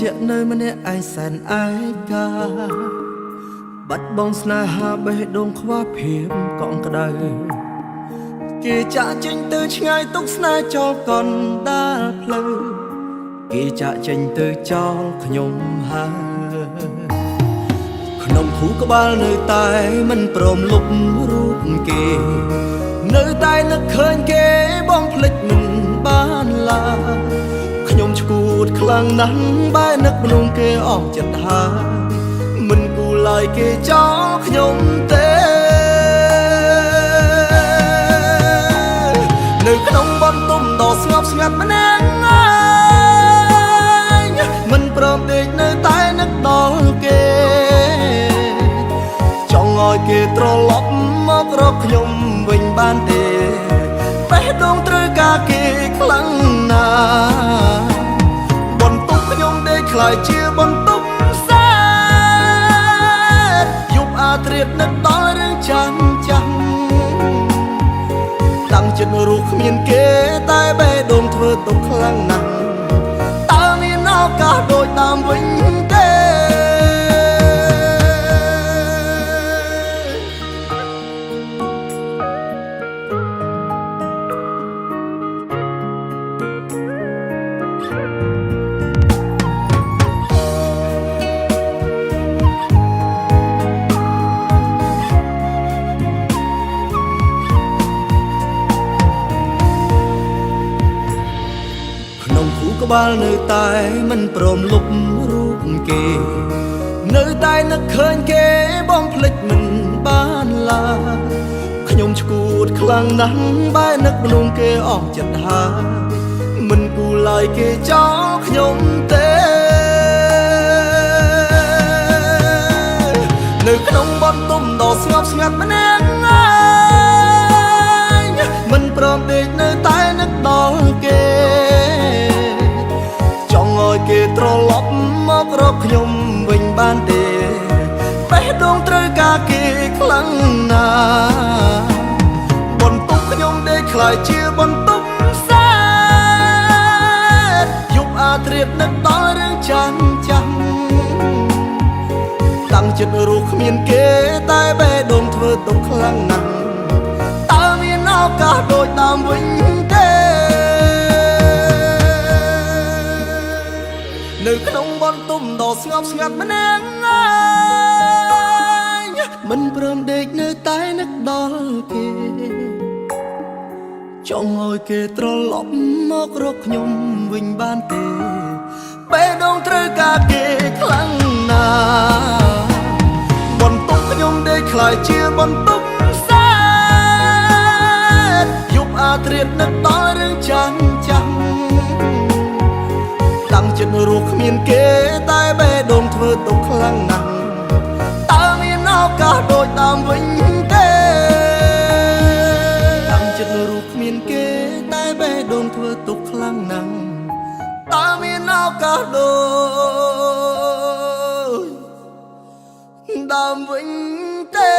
ជានៅម្នាក់ឯងសែនឯកាបាត់បង់ស្នេហាបេះដូងខ្វះភាពកក់ក្ដៅគេចាក់ចេញទៅឆ្ងាយទុកស្នេហ៍ចោលកណ្ដាលផ្លូវគេចាក់ចេញទៅចោលខ្ញុំហើយក្នុងខួរក្បាលនៅតែមិនព្រមលុបរូបគេនៅតែនឹកឃើញគេបងភ្លេចមិនបានឡើយខ្ញុំឈួតខ្លាំងណាស់បែរនឹកមនុស្សគេអស់ចិត្តហើយមិនគូឡើយគេចោលខ្ញុំទេនៅក្នុងបន្ទប់ដ៏ស្ងប់ស្ងាត់ម្នាក់ឯងមិនព្រមដេកនៅតែនឹកដល់គេចង់ឲ្យគេត្រឡប់មករកខ្ញុំវិញបានទេបេះដូងត្រូវការគេខ្លាំងណាស់បន្ទប់ខ្ញុំដេកខ្លាយជាបន្ទប់សែនយប់អាត្រៀតនឹកដល់រឿងចាំតាំងចិត្តរស់គ្មានគេតែបេះដូងធ្វើទុកខ្លាំងណាស់តើមានឱកាសដូចដើមវិញទេក្បាលនៅតែមិនព្រមលុបរូបគេនៅតែនឹកឃើញគេបងភ្លេចមិនបានឡើយខ្ញុំឈួតខ្លាំងណាស់បែរនឹកមនុស្សគេអស់ចិត្តហើយមិនគូឡើយគេចោលខ្ញុំទេនៅក្នុងបន្ទប់ដ៏ស្ងប់ស្ងាត់ម្នាក់ឯងមិនព្រមដេកនៅតែនឹកដល់គេគេត្រឡប់មករកខ្ញុំវិញបានទេបេះដូងត្រូវការគេខ្លាំងណាស់បន្ទប់ខ្ញុំដេកខ្លាយជាបន្ទប់សែនយប់អាត្រៀតនឹកដល់រឿងចាំតាំងចិត្តរស់គ្មានគេតែបេះដូងធ្វើទុកខ្លាំងណាស់តើមានឱកាសដូចដើមវិញទេនៅក្នុងបន្ទប់ដ៏ស្ងប់ស្ងាត់ម្នាក់ឯងមិនព្រមដេកនៅតែនឹកដល់គេចង់ឲ្យគេត្រឡប់មករកខ្ញុំវិញបានទេបេះដូងត្រូវការគេខ្លាំងណាស់បន្ទប់ខ្ញុំដេកខ្លាយជាបន្ទប់សែនយប់អាត្រៀតនឹកដល់រឿងចាំតាំងចិត្តរស់គ្មានគេតែបេះដូងធ្វើទុកខ្លាំងណាស់តើមានឱកាសដូចដើមវិញទេតាំងចិត្តរស់គ្មានគេតែបេះដូងធ្វើទុកខ្លាំងណាស់តើមានឱកាសដូចដើមវិញទេ